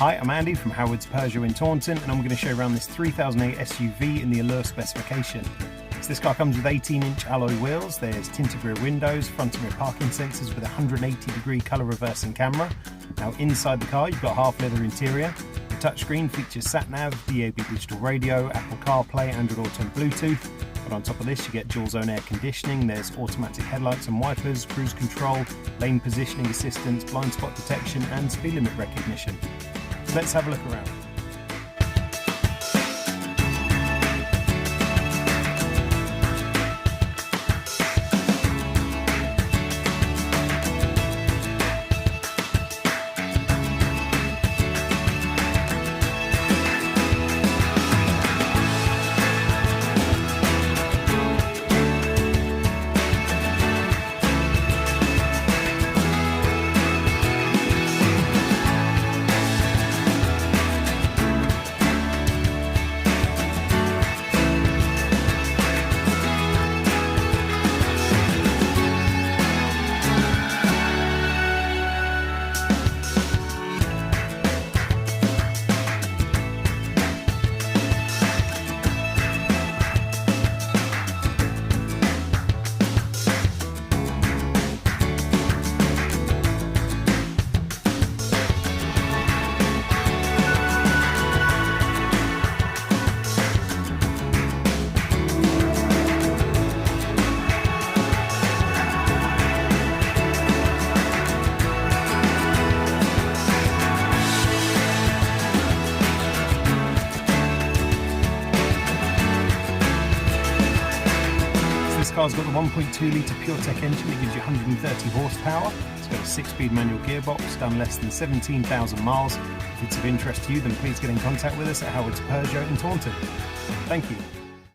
Hi, I'm Andy from Howard's Peugeot in Taunton, and I'm going to show you around this 3008 SUV in the Allure specification. So this car comes with 18-inch alloy wheels, there's tinted rear windows, front and rear parking sensors with a 180-degree colour reversing camera. Now inside the car you've got half leather interior. The touchscreen features sat-nav, DAB digital radio, Apple CarPlay, Android Auto and Bluetooth. But on top of this you get dual zone air conditioning, there's automatic headlights and wipers, cruise control, lane positioning assistance, blind spot detection and speed limit recognition. So let's have a look around. This car's got the 1.2 litre PureTech engine that gives you 130 horsepower. It's got a 6-speed manual gearbox, done less than 17,000 miles. If it's of interest to you, then please get in contact with us at Howard's Peugeot in Taunton. Thank you.